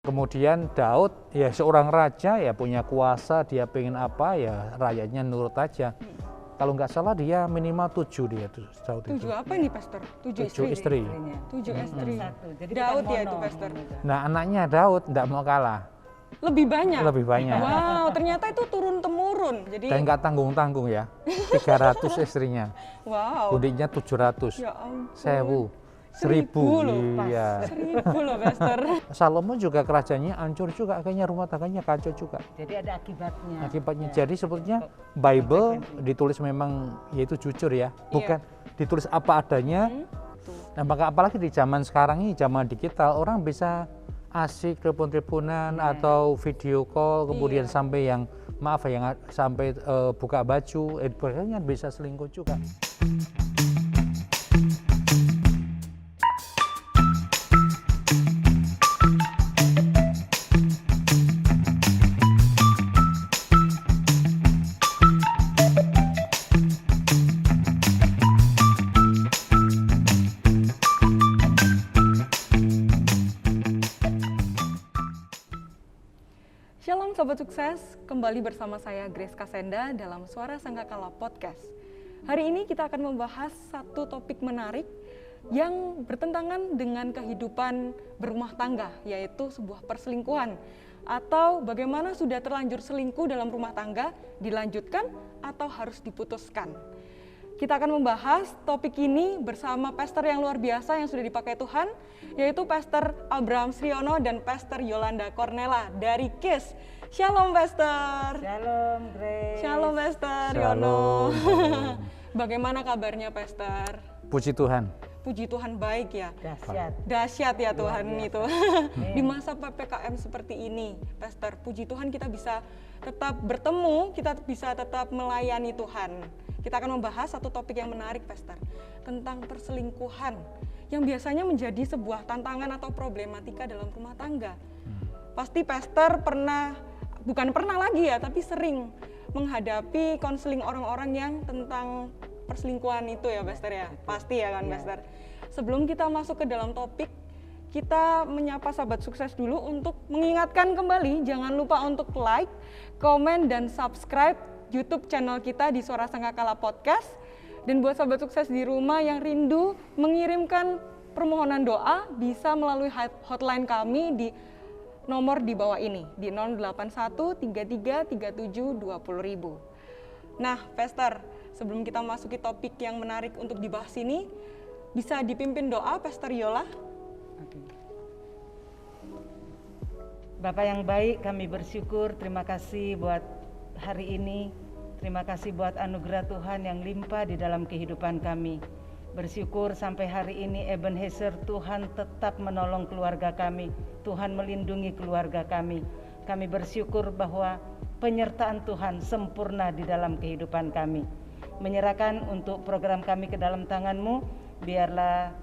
Kemudian Daud ya seorang raja ya punya kuasa, dia pengen apa ya rakyatnya nurut aja. Kalau nggak salah dia minimal 7 dia tuh Daud itu. 7 apa nih Pastor? 7 7 istri. 7 istri. Satu. Jadi Daud bukan ya mono. itu Pastor. Nah anaknya Daud nggak mau kalah, Lebih banyak. lebih banyak. Wow, ternyata itu turun temurun. Jadi Dan nggak tanggung-tanggung ya, 300 istrinya, wow. budiknya 700, Ya ampun. 1000, 1000 loh, iya. 1000 loh Pastor. Salomo juga kerajaannya hancur juga, akhirnya rumah tangganya kacau juga. Jadi ada akibatnya. Akibatnya Ya. jadi sebetulnya Bible ditulis memang yaitu jujur ya, bukan ditulis apa adanya. Nah maka apalagi di zaman sekarang ini, zaman digital, orang bisa asik telepon-teleponan atau video call, kemudian sampai yang maaf ya, yang sampai buka baju, bahkan bisa selingkuh juga. Shalom Sobat Sukses, kembali bersama saya Grace Kasenda dalam Suara Sangkakala Podcast. Hari ini kita akan membahas satu topik menarik yang bertentangan dengan kehidupan berumah tangga, yaitu sebuah perselingkuhan. Atau bagaimana sudah terlanjur selingkuh dalam rumah tangga, dilanjutkan atau harus diputuskan. Kita akan membahas topik ini bersama pastor yang luar biasa yang sudah dipakai Tuhan, yaitu Pastor Abraham Sriono dan Pastor Yolanda Cornela dari KIS. Shalom Pastor. Shalom Grace. Shalom Pastor Shalom. Yono. Bagaimana kabarnya Pastor? Puji Tuhan. Puji Tuhan baik ya. Dahsyat. Dahsyat ya Tuhan Luar biasa. itu. Di masa PPKM seperti ini, Pastor, puji Tuhan kita bisa tetap bertemu, kita bisa tetap melayani Tuhan. Kita akan membahas satu topik yang menarik, Pastor, tentang perselingkuhan yang biasanya menjadi sebuah tantangan atau problematika dalam rumah tangga. Pasti Pastor bukan pernah lagi ya, tapi sering menghadapi konseling orang-orang yang tentang perselingkuhan itu ya, Pastor ya. Pasti ya kan, Pastor. Sebelum kita masuk ke dalam topik, kita menyapa sahabat sukses dulu untuk mengingatkan kembali, jangan lupa untuk like, komen, dan subscribe YouTube channel kita di Suara Sangkakala Podcast. Dan buat sahabat sukses di rumah yang rindu mengirimkan permohonan doa, bisa melalui hotline kami di nomor di bawah ini, di 081 33 37 20.000. Nah, Pastor, sebelum kita masuki topik yang menarik untuk dibahas ini, bisa dipimpin doa, Pastor Yola? Oke. Bapak yang baik, kami bersyukur, terima kasih buat hari ini. Terima kasih buat anugerah Tuhan yang limpah di dalam kehidupan kami. Bersyukur sampai hari ini Ebenezer, Tuhan tetap menolong keluarga kami. Tuhan melindungi keluarga kami. Kami bersyukur bahwa penyertaan Tuhan sempurna di dalam kehidupan kami. Menyerahkan untuk program kami ke dalam tangan-Mu, biarlah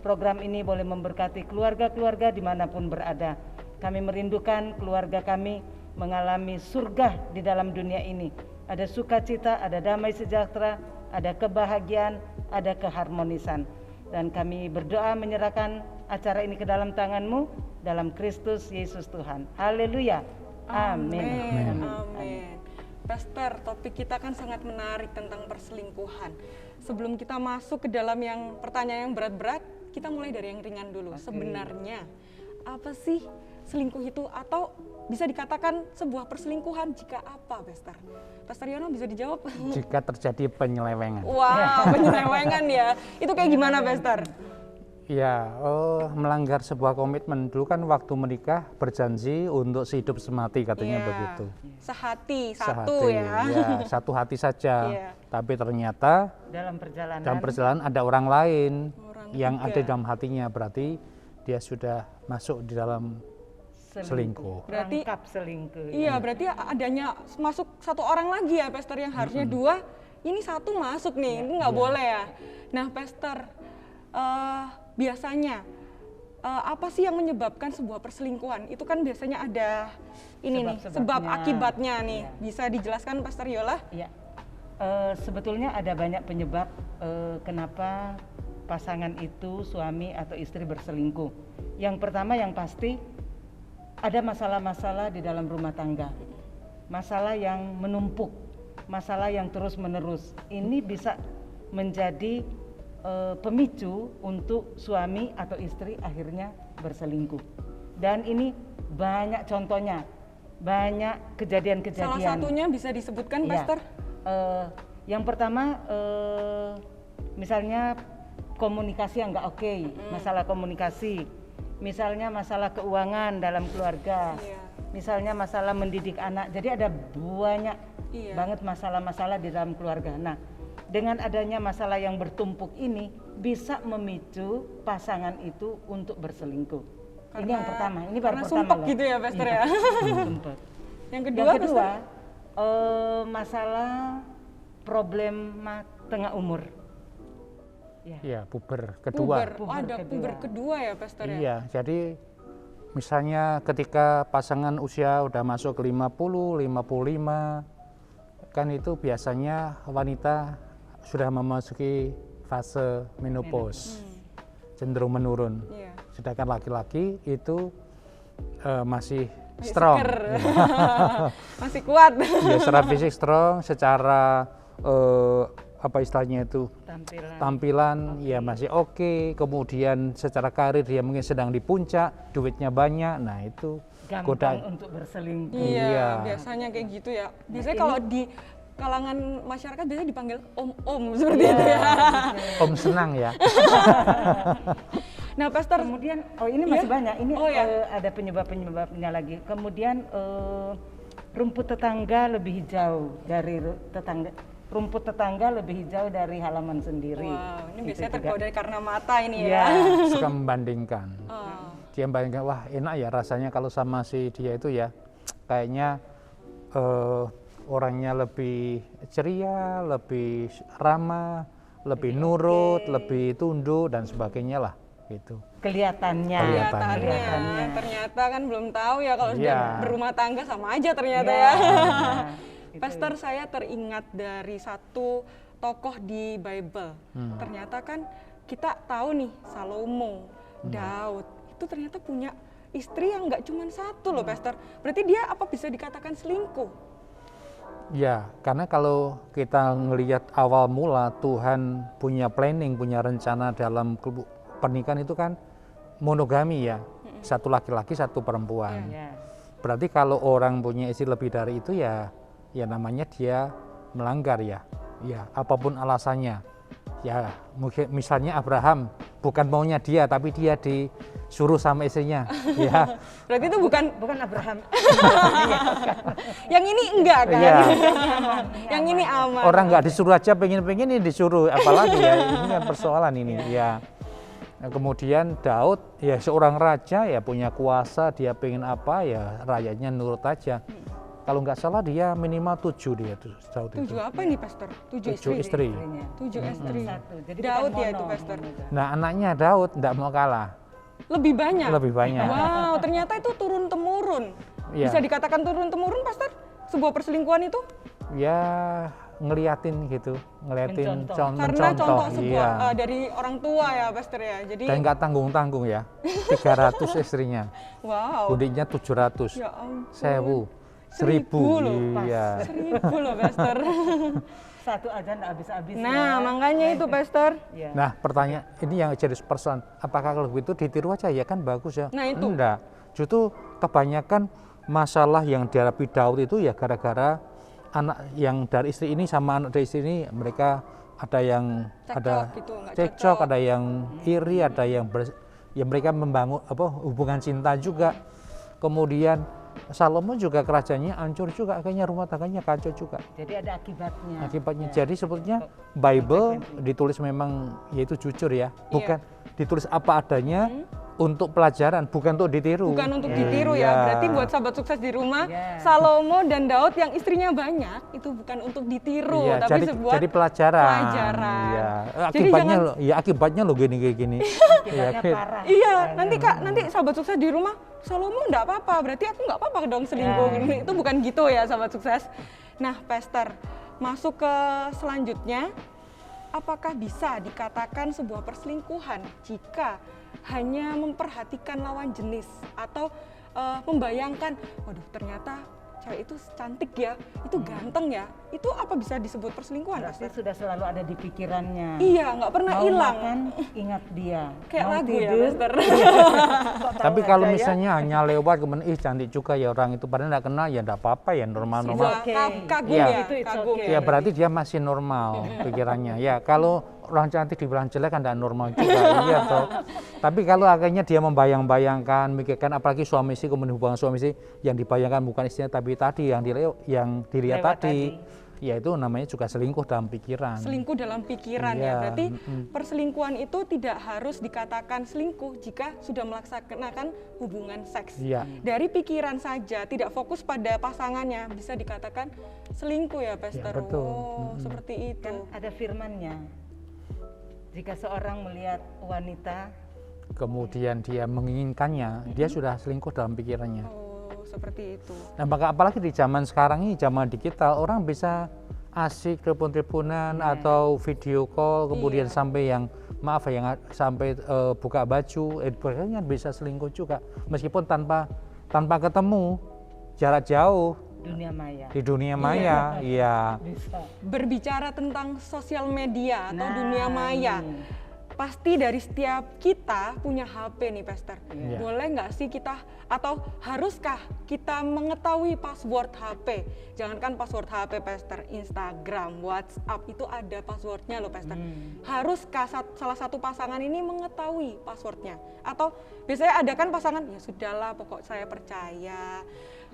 program ini boleh memberkati keluarga-keluarga dimanapun berada. Kami merindukan keluarga kami mengalami surga di dalam dunia ini. Ada sukacita, ada damai sejahtera, ada kebahagiaan, ada keharmonisan. Dan kami berdoa menyerahkan acara ini ke dalam tangan-Mu, dalam Kristus Yesus Tuhan. Haleluya. Amin. Amin. Pastor, topik kita kan sangat menarik tentang perselingkuhan. Sebelum kita masuk ke dalam yang pertanyaan yang berat-berat, kita mulai dari yang ringan dulu. Sebenarnya apa sih selingkuh itu, atau bisa dikatakan sebuah perselingkuhan jika apa, Pastor? Pastor Yono bisa dijawab? Jika terjadi penyelewengan. Wow, penyelewengan ya. Itu kayak gimana, Pastor? Ya, melanggar sebuah komitmen. Dulu kan waktu menikah berjanji untuk sehidup semati katanya Iya. begitu. Sehati, satu Sehati, ya. satu hati saja. Iya. Tapi ternyata Dalam perjalanan, dalam perjalanan ada orang lain Orang yang ketiga. ada dalam hatinya, berarti dia sudah masuk di dalam selingkuh. Berarti rangkap selingkuh. iya, berarti adanya masuk satu orang lagi ya, Pastor, yang harusnya dua, ini satu masuk nih, ini nggak boleh ya. Nah, Pastor, biasanya apa sih yang menyebabkan sebuah perselingkuhan? Itu kan biasanya ada ini nih, sebab Sebab-sebabnya. akibatnya nih. Iya. Bisa dijelaskan, Pastor Yola? Ya, sebetulnya ada banyak penyebab kenapa pasangan itu, suami atau istri, berselingkuh. Yang pertama yang pasti, ada masalah-masalah di dalam rumah tangga, masalah yang menumpuk, masalah yang terus-menerus. Ini bisa menjadi pemicu untuk suami atau istri akhirnya berselingkuh. Dan ini banyak contohnya, banyak kejadian-kejadian. Salah satunya bisa disebutkan, Pastor? Yang pertama, misalnya komunikasi yang nggak oke, masalah komunikasi. Misalnya masalah keuangan dalam keluarga, misalnya masalah mendidik anak. Jadi ada banyak banget masalah-masalah di dalam keluarga. Nah, dengan adanya masalah yang bertumpuk ini bisa memicu pasangan itu untuk berselingkuh. Ini yang pertama, ini baru pertama sumpek gitu ya, Pastor ya. Sumpek. Yang kedua, masalah problema tengah umur. Iya, puber kedua. Ada puber kedua ya, Pastor ya. Iya, jadi misalnya ketika pasangan usia udah masuk ke 50, 55, kan itu biasanya wanita sudah memasuki fase menopause, cenderung menurun. Sedangkan laki-laki itu masih strong, masih kuat. Ya, secara fisik strong, secara apa istilahnya itu tampilan ya masih oke. Kemudian secara karir dia mungkin sedang di puncak, duitnya banyak, nah itu gampang untuk berselingkuh. Iya, biasanya kayak gitu ya. Biasanya kalau di kalangan masyarakat biasanya dipanggil om-om seperti itu ya. Om senang ya. Nah, Pastor, kemudian ini masih banyak. Ini ada penyebab-penyebabnya lagi. Kemudian rumput tetangga lebih hijau dari tetangga. Rumput tetangga lebih hijau dari halaman sendiri. Wow, ini biasanya tergoda karena mata ini ya. Suka membandingkan. Dia membandingkan, wah enak ya rasanya kalau sama si dia itu ya. Kayaknya orangnya lebih ceria, lebih ramah, lebih nurut, lebih tunduk dan sebagainya lah gitu. Kelihatannya. Ternyata kan belum tahu ya kalau sudah berumah tangga sama aja ternyata ya. Pastor, saya teringat dari satu tokoh di Bible. Ternyata kan kita tahu nih Salomo, Daud itu ternyata punya istri yang nggak cuma satu loh, Pastor. Berarti dia apa bisa dikatakan selingkuh? Ya, karena kalau kita ngelihat awal mula Tuhan punya planning, punya rencana dalam pernikahan itu kan monogami ya, satu laki-laki satu perempuan. Berarti kalau orang punya istri lebih dari itu ya namanya dia melanggar ya apapun alasannya. Ya misalnya Abraham bukan maunya dia tapi dia disuruh sama istrinya. Ya. Berarti itu bukan Abraham. Yang ini enggak kan? Ya. Yang ini aman. Orang nggak disuruh aja pengen ini disuruh, apalagi ya ini kan persoalan ini ya. Nah, kemudian Daud ya seorang raja ya punya kuasa, dia pengen apa ya rakyatnya nurut aja. Kalau nggak salah dia minimal 7 dia tuh Daud itu. 7 apa nih, Pastor? 7 istri. 7 istri. Jadi Daud ya itu, Pastor. Nah anaknya Daud nggak mau kalah. Lebih banyak. Wow, ternyata itu turun temurun. Bisa dikatakan turun temurun, Pastor? Sebuah perselingkuhan itu? Ya ngeliatin gitu, ngeliatin karena contoh sebuah dari orang tua ya, Pastor ya. Jadi dan nggak tanggung-tanggung ya. 300 istrinya. Wow. Budiknya 700. Ya ampun. 1000 loh, iya. 1000 loh, Pastor. Satu aja nggak habis-habis. Nah, makanya itu, Pastor. Nah, pertanyaan ini yang jadi persoalan, apakah kalau begitu ditiru aja ya kan bagus ya? Nah, itu. Enggak. Justru kebanyakan masalah yang dihadapi Daud itu ya gara-gara anak yang dari istri ini sama anak dari istri ini mereka ada yang cekcok, ada yang iri, ada yang mereka membangun hubungan cinta juga. Kemudian Salomo juga kerajaannya hancur juga, akhirnya rumah tangganya kacau juga. Jadi ada akibatnya. Akibatnya. Jadi sebetulnya Bible ditulis memang yaitu jujur ya, bukan ditulis apa adanya untuk pelajaran, bukan untuk ditiru. Bukan untuk ditiru ya. Berarti buat sahabat sukses di rumah, Salomo dan Daud yang istrinya banyak itu bukan untuk ditiru, tapi jadi pelajaran. Ya. Akibatnya lo gini. Iya, nanti sahabat sukses di rumah, Salomo enggak apa-apa, berarti aku enggak apa-apa dong selingkuh. Itu bukan gitu ya, sahabat sukses. Nah, Pastor, masuk ke selanjutnya, apakah bisa dikatakan sebuah perselingkuhan jika hanya memperhatikan lawan jenis atau membayangkan, waduh ternyata cewek itu cantik ya, itu ganteng ya, itu apa bisa disebut perselingkuhan, Berarti Pastor? sudah selalu ada di pikirannya. Iya, nggak pernah Mau hilang. makan, ingat dia. Kayak Mau lagu ya, tidur, Pastor. kok tahu Tapi kalau aja ya? misalnya hanya lewat kemudian cantik juga ya orang itu, padahal nggak kenal ya nggak apa-apa ya, normal-normal. Oke. Kagum Iya. ya, Itu it's kagum okay. Ya berarti dia masih normal pikirannya. Ya kalau orang cantik dibilang jelek kan tidak normal juga. Iya toh. Tapi kalau akhirnya dia membayang-bayangkan, mikirkan, apalagi suami istri, kemudian hubungan suami istri yang dibayangkan bukan istrinya tapi tadi yang dilihat Lewat tadi, ya itu namanya juga selingkuh dalam pikiran. selingkuh dalam pikiran Iya, ya. Berarti perselingkuhan itu tidak harus dikatakan selingkuh jika sudah melaksanakan hubungan seks. Iya. Dari pikiran saja, tidak fokus pada pasangannya, bisa dikatakan selingkuh ya, Pastor. betul. Oh, seperti itu. Kan ada firmannya. Jika seorang melihat wanita, Kemudian dia menginginkannya, dia sudah selingkuh dalam pikirannya. Oh, seperti itu. Nah, maka apalagi di zaman sekarang ini, zaman digital, orang bisa asik telepon-teleponan atau video call, kemudian sampai yang maaf ya, yang sampai buka baju, bahkan bisa selingkuh juga, meskipun tanpa ketemu, jarak jauh dunia maya. di dunia maya, iya. Bisa. Berbicara tentang sosial media atau Nah, dunia maya, ini. pasti dari setiap kita punya HP nih, Pastor. Iya. Boleh nggak sih kita, atau haruskah kita mengetahui password HP? Jangankan password HP, Pastor, Instagram, WhatsApp itu ada passwordnya loh, Pastor. Haruskah salah satu pasangan ini mengetahui passwordnya? Atau biasanya ada kan pasangan, ya sudahlah, pokok saya percaya.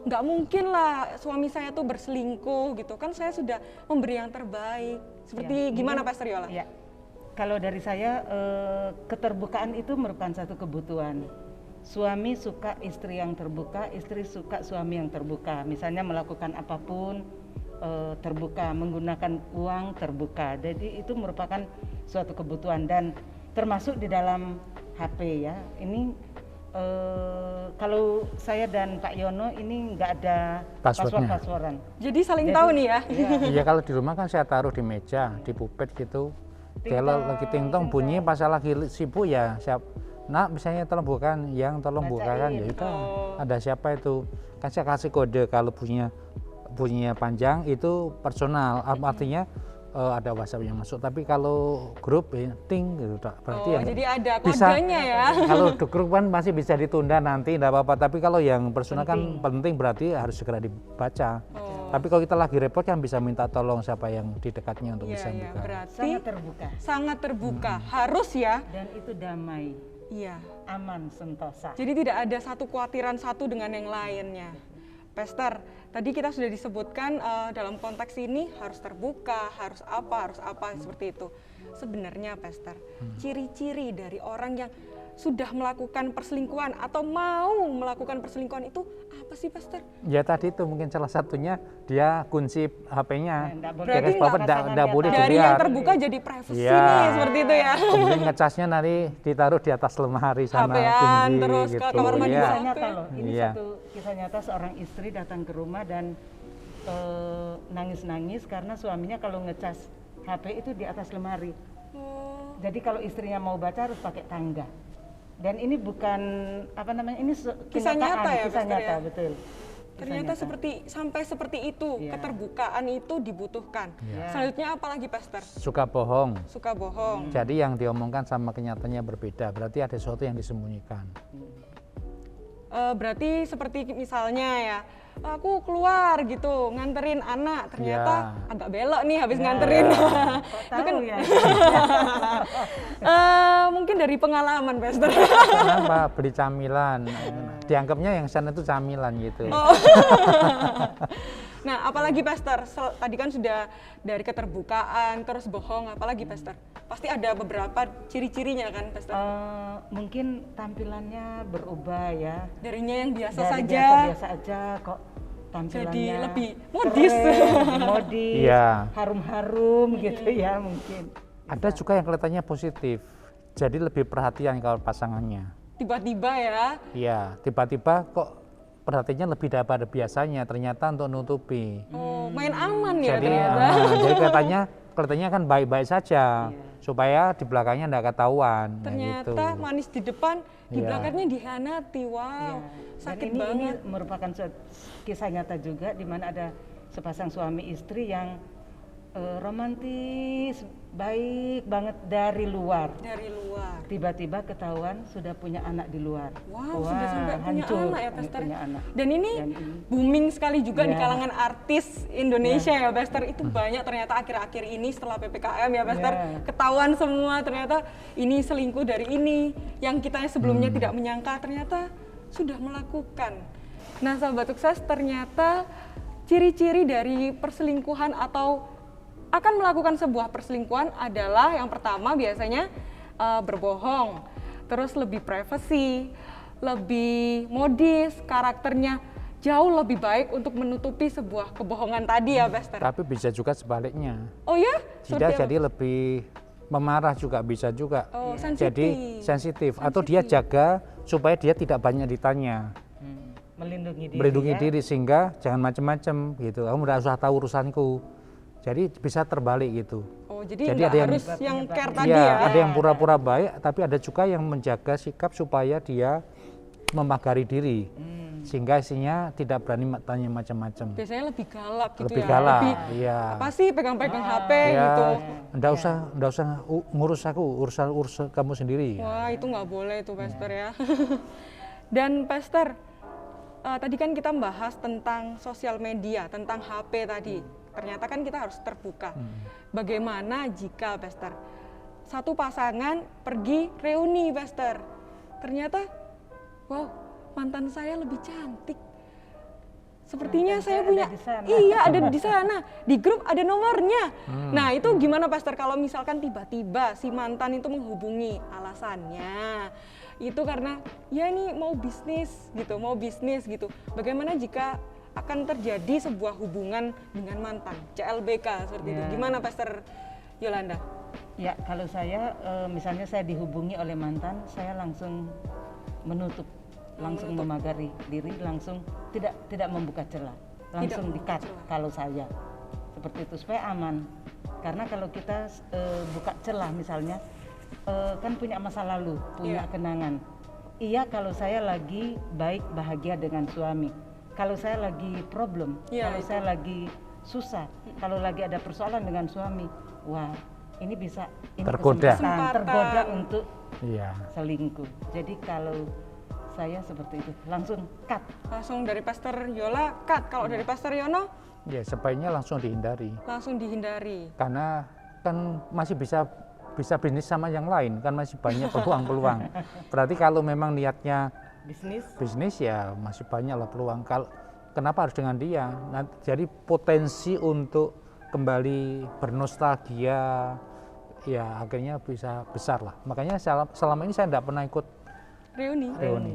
Nggak mungkin lah suami saya tuh berselingkuh gitu kan, saya sudah memberi yang terbaik. Seperti Ya, gimana, Pastor Yola? Ya. Kalau dari saya, keterbukaan itu merupakan satu kebutuhan. Suami suka istri yang terbuka, istri suka suami yang terbuka. Misalnya melakukan apapun terbuka, menggunakan uang terbuka. Jadi itu merupakan suatu kebutuhan dan termasuk di dalam HP ya. Ini kalau saya dan Pak Yono ini nggak ada Passwordnya. password-passwordan. Jadi saling Jadi- tahu nih ya. Iya, kalau di rumah kan saya taruh di meja, di pupet gitu. Kalau lagi tingtong bunyi pas saya lagi sibuk ya siap. Nah, misalnya tolong bukan, yang tolong bukakan ya itu. Ada siapa itu? Kan saya kasih kode kalau bunyinya panjang itu personal, artinya ada WhatsApp yang masuk. Tapi kalau grup ting gitu, berarti Oh, ya jadi ada bisa. kodenya ya. Kalau di grup kan masih bisa ditunda nanti, tidak apa-apa. Tapi kalau yang personal kan penting, berarti harus segera dibaca. Tapi kalau kita lagi repot kan bisa minta tolong siapa yang di dekatnya untuk bisa Iya, buka. berarti Sangat terbuka sangat terbuka. Harus ya. dan itu damai, Iya. aman, sentosa. Jadi tidak ada satu kekhawatiran satu dengan yang lainnya. Pastor, tadi kita sudah disebutkan dalam konteks ini harus terbuka, harus apa seperti itu. Sebenarnya, Pastor, ciri-ciri dari orang yang sudah melakukan perselingkuhan atau mau melakukan perselingkuhan itu apa sih, Pastor? Ya tadi itu mungkin salah satunya dia kunci HP-nya. Nggak boleh. Berarti Nggak boleh Dari yang dilihat. terbuka jadi privacy Iya. nih, seperti itu ya. Kemudian ngecasnya nanti ditaruh di atas lemari sana HP-an, tinggi terus ke gitu. kamar mandi Iya. Kisah nyata loh, ini Iya. satu kisah nyata seorang istri datang ke rumah dan nangis-nangis karena suaminya kalau ngecas HP itu di atas lemari. Oh, Jadi kalau istrinya mau baca harus pakai tangga. Dan ini bukan apa namanya, ini Kisah kenyataan, nyata ya, kisah Pastor, nyata ya? betul. Kisah ternyata nyata. sampai seperti itu, Iya. keterbukaan itu dibutuhkan. Iya. Selanjutnya apa lagi, Pastor? Suka bohong. Suka bohong. Jadi yang diomongkan sama kenyataannya berbeda. Berarti ada sesuatu yang disembunyikan. Berarti seperti misalnya ya, aku keluar gitu nganterin anak, ternyata agak belok nih habis nganterin. Kok tahu ya? Mungkin dari pengalaman, Pastor. Kenapa beli camilan? Dianggapnya yang sana itu camilan gitu. Nah, apalagi, Pastor? Tadi kan sudah dari keterbukaan, terus bohong, apalagi, Pastor? Pasti ada beberapa ciri-cirinya kan, Pastor? Mungkin tampilannya berubah ya. Darinya yang biasa Dari saja. biasa-biasa aja kok tampilannya Jadi lebih modis. keren, lebih modis, Iya. harum-harum gitu ya mungkin. Ada juga yang kelihatannya positif. Jadi lebih perhatian kalau pasangannya. Tiba-tiba ya. Iya, tiba-tiba kok perhatiannya lebih daripada biasanya, ternyata untuk nutupi. Oh, main aman ya Jadi, ternyata. jadi kelihatannya kan baik-baik saja. supaya di belakangnya enggak ketahuan. Ternyata gitu. manis di depan, di Iya. belakangnya dihianati. Wow, Ya. sakit Dan ini banget. merupakan kisah nyata juga di mana ada sepasang suami istri yang romantis, baik banget dari luar. Dari luar. Tiba-tiba ketahuan sudah punya anak di luar. Wow, Wah, sudah sampai punya hancur, anak ya, Pastor. punya anak. Dan ini Dan ini- booming sekali juga di Ya. kalangan artis Indonesia ya, Pastor. Itu banyak ternyata akhir-akhir ini setelah PPKM ya, Pastor. Ya. Ketahuan semua ternyata ini selingkuh dari ini. Yang kita sebelumnya tidak menyangka ternyata sudah melakukan. Nah, sahabat sukses, ternyata ciri-ciri dari perselingkuhan atau akan melakukan sebuah perselingkuhan adalah yang pertama biasanya berbohong, terus lebih privacy, lebih modis, karakternya jauh lebih baik untuk menutupi sebuah kebohongan tadi ya, Pastor. Tapi bisa juga sebaliknya. Oh ya? Dia Seperti apa? jadi lebih memarah juga bisa juga. Oh, Jadi sensitif atau dia jaga supaya dia tidak banyak ditanya. Melindungi diri. Melindungi ya. diri sehingga jangan macam-macam gitu. Kamu tidak usah tahu urusanku. Jadi bisa terbalik gitu. Oh, jadi Jadi nggak ada yang- harus yang care tadi Iya, ya? ada yang pura-pura baik, tapi ada juga yang menjaga sikap supaya dia memagari diri, sehingga isinya tidak berani tanya macam-macam. Biasanya lebih galak gitu Lebih ya? galak, Lebih, iya. apa sih pegang-pegang HP Ya, gitu? ndak usah ngurus aku, urus kamu sendiri. Wah, itu nggak boleh itu, Pastor ya. Dan Pastor, tadi kan kita membahas tentang sosial media, tentang HP tadi. Ternyata kan kita harus terbuka. Bagaimana jika, Pastor, satu pasangan pergi reuni, Pastor. Ternyata, wow, mantan saya lebih cantik. Sepertinya saya punya, ada di sana. iya ada di sana, di grup ada nomornya. Nah itu gimana, Pastor, kalau misalkan tiba-tiba si mantan itu menghubungi, alasannya itu karena ya ini mau bisnis gitu. Bagaimana jika akan terjadi sebuah hubungan dengan mantan, CLBK seperti itu. Ya. Gimana, Pastor Yolanda? Ya, kalau saya misalnya saya dihubungi oleh mantan, saya langsung menutup, langsung memagari diri, langsung tidak membuka celah, langsung membuka di-cut celah. kalau saya seperti itu supaya aman. Karena kalau kita buka celah misalnya, kan punya masa lalu, punya Iya. kenangan. Iya, kalau saya lagi baik bahagia dengan suami, kalau saya lagi problem, Iya, kalau itu. saya lagi susah, kalau lagi ada persoalan dengan suami, wah ini bisa ini Tergoda. kesempatan, tergoda untuk Iya. selingkuh. Jadi kalau saya seperti itu langsung cut. Langsung dari Pastor Yola cut, kalau dari Pastor Yono Ya, sebaiknya langsung dihindari. langsung dihindari. Karena kan masih bisa bisnis sama yang lain, kan masih banyak peluang-peluang. Berarti kalau memang niatnya bisnis ya masih banyak lah peluang. Kalau kenapa harus dengan dia? Jadi potensi untuk kembali bernostalgia ya akhirnya bisa besar lah. Makanya selama ini saya tidak pernah ikut Reuni. reuni.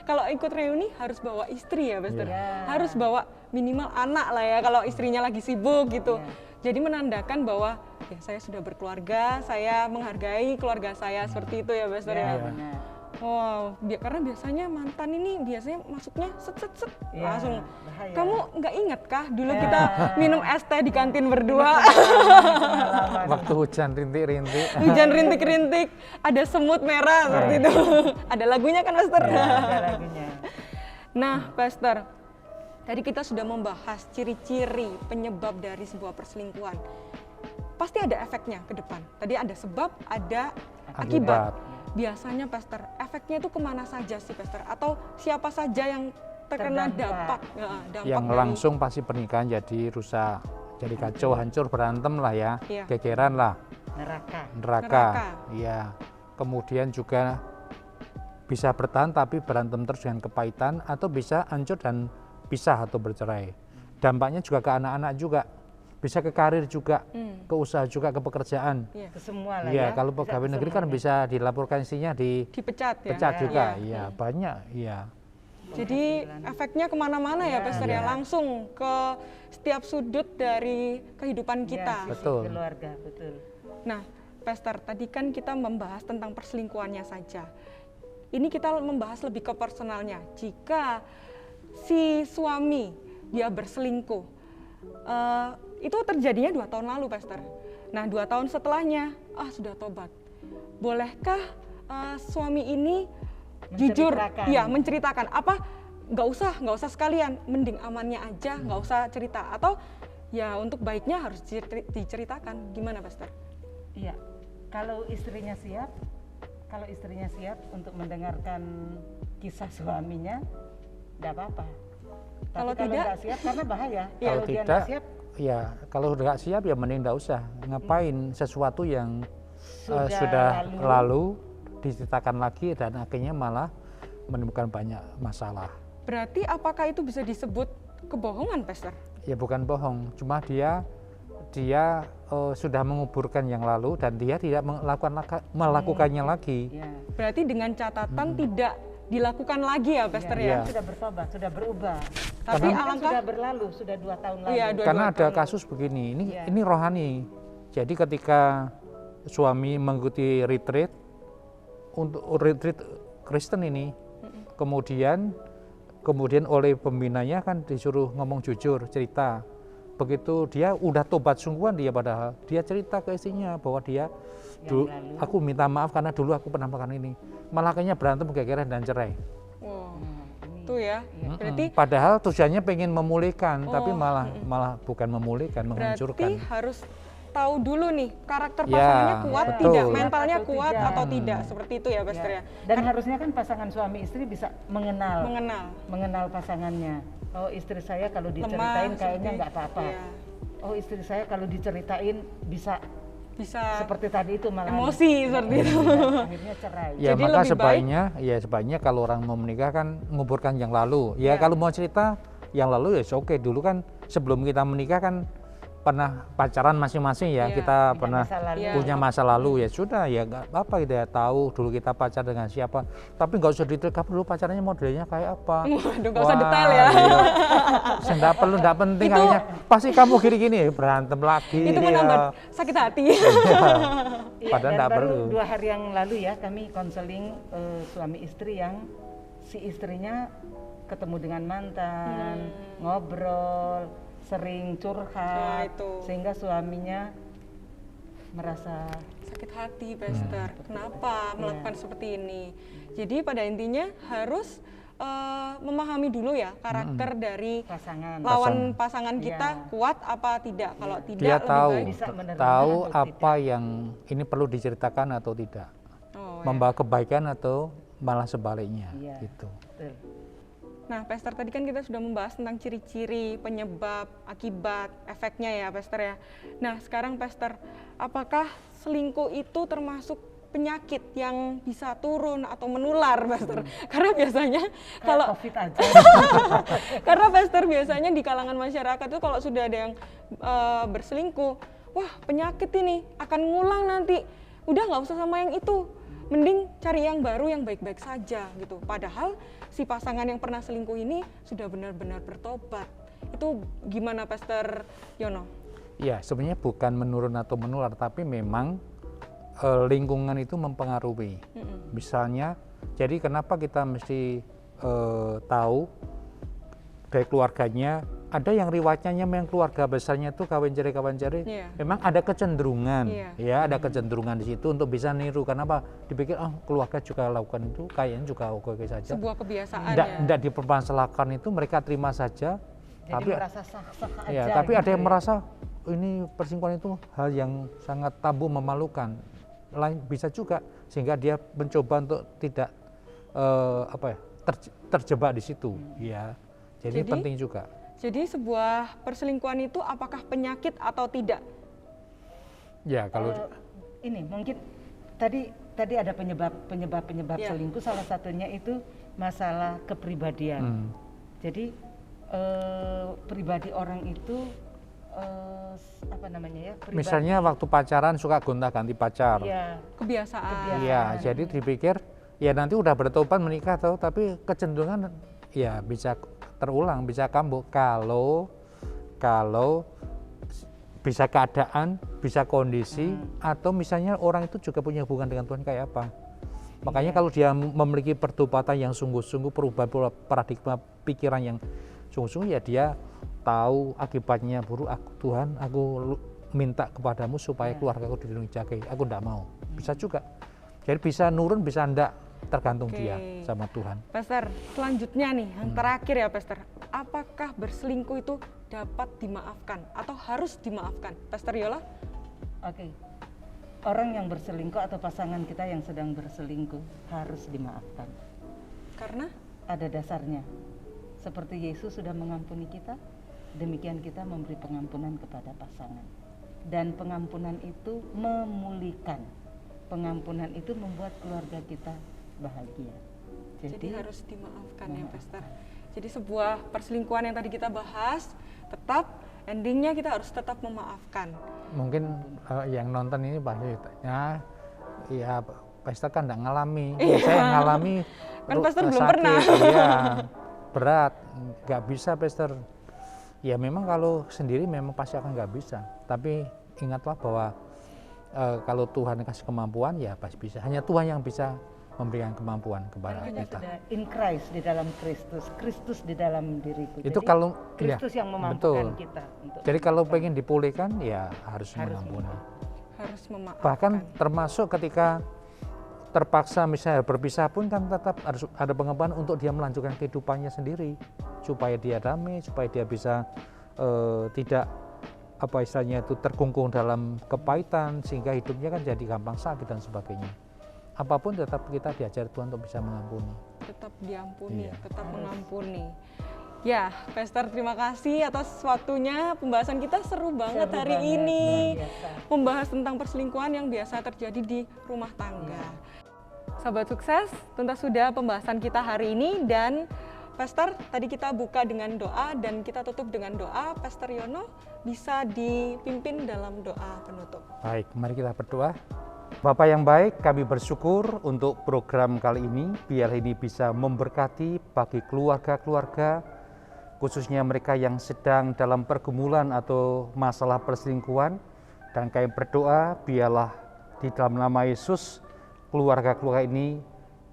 Kalau ikut reuni harus bawa istri ya, Pastor. Iya. Harus bawa minimal anak lah ya kalau istrinya lagi sibuk gitu. Jadi menandakan bahwa ya saya sudah berkeluarga, saya menghargai keluarga saya seperti itu ya, Pastor ya. Benar. Wow, karena biasanya mantan ini biasanya masuknya set Iya, langsung. bahaya. Kamu nggak ingat kah dulu Ya. kita minum es teh di kantin berdua, Waktu hujan rintik-rintik. hujan rintik-rintik, ada semut merah seperti itu. Ada lagunya kan, Pastor? Ada lagunya. Nah, Pastor, tadi kita sudah membahas ciri-ciri penyebab dari sebuah perselingkuhan. Pasti ada efeknya ke depan. Tadi ada sebab, ada akibat. Biasanya, Pastor, efeknya itu kemana saja sih, Pastor? Atau siapa saja yang terkena dampak? Terdampak. Dampak Yang dari- langsung pasti pernikahan jadi rusak, jadi kacau, hancur, berantem lah ya, Iya. gegeran lah, Neraka. neraka. Neraka. Iya. Kemudian juga bisa bertahan tapi berantem terus dengan kepahitan, atau bisa hancur dan pisah atau bercerai. Dampaknya juga ke anak-anak juga, bisa ke karir juga, ke usaha juga, ke pekerjaan. Iya. Ke semua lah Iya, ya. kalau Bisa pegawai ke negeri kan semuanya. bisa dilaporkan isinya Dipecat ya? dipecat juga, Iya. iya banyak, iya. Jadi efeknya kemana-mana ya, Pastor ya? Iya. Langsung ke setiap sudut dari kehidupan Ya, kita. sisi Betul. keluarga, betul. Nah, Pastor, tadi kan kita membahas tentang perselingkuhannya saja. Ini kita membahas lebih ke personalnya. Jika si suami dia berselingkuh, itu terjadinya 2 tahun lalu, Pastor. Nah 2 tahun setelahnya, sudah tobat. Bolehkah suami ini jujur, ya menceritakan apa? Nggak usah sekalian, mending amannya aja, nggak usah cerita. Atau ya untuk baiknya harus diceritakan. Gimana, Pastor? Iya, kalau istrinya siap untuk mendengarkan kisah suaminya, tidak apa-apa. Kalau tidak, nggak siap karena bahaya. Kalau dia tidak siap, ya kalau nggak siap ya mending nggak usah. Ngapain sesuatu yang sudah lalu diceritakan lagi dan akhirnya malah menimbulkan banyak masalah. Berarti apakah itu bisa disebut kebohongan, Pastor? Ya bukan bohong, cuma dia sudah menguburkan yang lalu dan dia tidak melakukannya lagi. Ya. Berarti dengan catatan tidak dilakukan lagi ya, Pastor ya? Sudah bertobat, sudah berubah. Tapi alangkah sudah berlalu, sudah 2 tahun lalu. Iya, Karena ada kasus begini, ini rohani. Jadi ketika suami mengikuti retreat untuk retreat Kristen ini, kemudian oleh pembinanya kan disuruh ngomong jujur, cerita. Begitu dia udah tobat sungguhan, padahal dia cerita ke istrinya bahwa dia dulu, aku minta maaf karena dulu aku pernah makan ini. Malah kayaknya berantem, gegeran dan cerai. Tuh ya. Berarti padahal tujuannya pengen memulihkan, tapi malah bukan memulihkan, menghancurkan. Berarti harus tahu dulu nih karakter pasangannya kuat tidak, mentalnya kuat atau tidak, seperti itu ya, Pastor ya. Dan harusnya kan pasangan suami istri bisa mengenal pasangannya. Oh, istri saya kalau diceritain kayaknya nggak apa-apa. Oh, istri saya kalau diceritain bisa seperti tadi itu malah emosi seperti itu. Akhirnya cerai. Ya, jadi maka sebaiknya kalau orang mau menikah kan menguburkan yang lalu. Ya kalau mau cerita yang lalu ya oke. Dulu kan sebelum kita menikah kan pernah pacaran masing-masing ya, kita pernah punya masa lalu, ya sudah, ya nggak apa-apa, kita tahu dulu kita pacar dengan siapa, tapi nggak usah detail, kamu dulu pacarnya modelnya kayak apa. Waduh, nggak usah detail ya. Nggak perlu, nggak penting kayaknya, pasti kamu gini-gini, berantem lagi. Itu menambah sakit hati. Padahal nggak perlu. 2 hari yang lalu ya, kami konseling suami istri yang si istrinya ketemu dengan mantan, ngobrol, sering curhat, sehingga suaminya merasa sakit hati, Pastor. Kenapa melakukan seperti ini? Jadi pada intinya harus memahami dulu ya karakter dari lawan pasangan kita kuat apa tidak. Kalau tidak, dia tahu apa tidak. Yang ini perlu diceritakan atau tidak, membawa kebaikan atau malah sebaliknya, gitu. Nah, Pastor, tadi kan kita sudah membahas tentang ciri-ciri, penyebab, akibat, efeknya ya, Pastor ya. Nah, sekarang Pastor, apakah selingkuh itu termasuk penyakit yang bisa turun atau menular, Pastor? Karena biasanya kalau COVID aja. Karena Pastor biasanya di kalangan masyarakat itu kalau sudah ada yang berselingkuh, wah penyakit ini akan ngulang nanti. Udah nggak usah sama yang itu. Mending cari yang baru yang baik-baik saja gitu. Padahal si pasangan yang pernah selingkuh ini sudah benar-benar bertobat. Itu gimana, Pastor Yono? Ya, sebenarnya bukan menurun atau menular, tapi memang lingkungan itu mempengaruhi. Misalnya, jadi kenapa kita mesti tahu dari keluarganya, ada yang riwayatnya memang keluarga besarnya itu kawin cari, memang ada kecenderungan, ada kecenderungan di situ untuk bisa niru. Kenapa? Dipikir, keluarga juga lakukan itu, kayaknya juga oke saja. Sebuah kebiasaan Tidak dipermasalahkan itu, mereka terima saja. Jadi tapi merasa sah-sah aja. Tapi ada yang merasa ini perselingkuhan itu hal yang sangat tabu, memalukan. Lain bisa juga, sehingga dia mencoba untuk tidak terjebak di situ. Jadi penting juga. Jadi sebuah perselingkuhan itu apakah penyakit atau tidak? Ya, kalau ini mungkin tadi ada penyebab selingkuh, salah satunya itu masalah kepribadian. Jadi pribadi orang itu misalnya waktu pacaran suka gonta-ganti pacar. Kebiasaan. Iya, jadi dipikir ya nanti udah bertobat menikah tapi kecenderungan ya bisa terulang, bisa kambuh kalau bisa keadaan, bisa kondisi, atau misalnya orang itu juga punya hubungan dengan Tuhan kayak apa. Makanya kalau dia memiliki pertobatan yang sungguh-sungguh, perubahan paradigma pikiran yang sungguh-sungguh, ya dia tahu akibatnya buruk, Tuhan aku minta kepadamu supaya keluargaku dilindungi jaga. Aku enggak mau. Bisa juga. Jadi bisa nurun, bisa enggak, tergantung dia sama Tuhan. Pastor, selanjutnya nih, yang terakhir ya Pastor, apakah berselingkuh itu dapat dimaafkan atau harus dimaafkan? Pastor Yola? Oke. Orang yang berselingkuh atau pasangan kita yang sedang berselingkuh harus dimaafkan. Karena? Ada dasarnya. Seperti Yesus sudah mengampuni kita, demikian kita memberi pengampunan kepada pasangan. Dan pengampunan itu memulihkan. Pengampunan itu membuat keluarga kita bahagia. Jadi harus dimaafkan ya Pastor. Jadi sebuah perselingkuhan yang tadi kita bahas, tetap endingnya kita harus tetap memaafkan. Mungkin yang nonton ini pasti ya Pastor kan enggak ngalami. Saya ngalami. Kan Pastor belum sakit, pernah. Iya, berat, nggak bisa Pastor. Ya memang kalau sendiri memang pasti akan nggak bisa. Tapi ingatlah bahwa kalau Tuhan kasih kemampuan ya pasti bisa. Hanya Tuhan yang bisa memberikan kemampuan kepada kita. Sudah in Christ, di dalam Kristus, Kristus di dalam diriku. Itu jadi, kalau Kristus ya, yang memampukan betul. kita. Untuk jadi kalau pengen dipulihkan ya harus mengampuni. Harus memaafkan. Bahkan termasuk ketika terpaksa misalnya berpisah pun kan tetap harus ada pengembangan untuk dia melanjutkan kehidupannya sendiri supaya dia damai, supaya dia bisa tidak apa istilahnya itu terkungkung dalam kepahitan sehingga hidupnya kan jadi gampang sakit dan sebagainya. Apapun tetap kita diajar Tuhan untuk bisa mengampuni. Tetap diampuni, Iya. tetap mengampuni. Ya, Pastor terima kasih atas waktunya. Pembahasan kita seru banget hari banget, ini. luar biasa. Membahas tentang perselingkuhan yang biasa terjadi di rumah tangga. Sahabat sukses, tuntas sudah pembahasan kita hari ini dan Pastor tadi kita buka dengan doa dan kita tutup dengan doa. Pastor Yono bisa dipimpin dalam doa penutup. Baik, mari kita berdoa. Bapak yang baik, kami bersyukur untuk program kali ini, biar ini bisa memberkati bagi keluarga-keluarga, khususnya mereka yang sedang dalam pergumulan atau masalah perselingkuhan. Dan kami berdoa, biarlah di dalam nama Yesus, keluarga-keluarga ini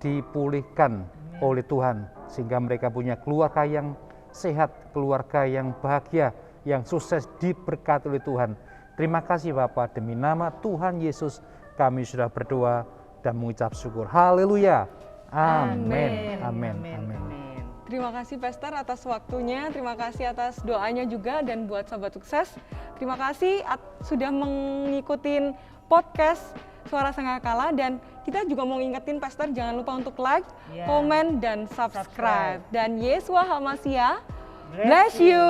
dipulihkan oleh Tuhan, sehingga mereka punya keluarga yang sehat, keluarga yang bahagia, yang sukses diberkati oleh Tuhan. Terima kasih Bapak, demi nama Tuhan Yesus, kami sudah berdoa dan mengucap syukur. Haleluya. Amin. Amin. Amin. Terima kasih Pastor atas waktunya, terima kasih atas doanya juga dan buat sahabat sukses. Terima kasih sudah mengikuti podcast Suara Sangkakala dan kita juga mau ngingetin Pastor jangan lupa untuk like, komen dan subscribe. Dan Yesua HaMashiach bless you.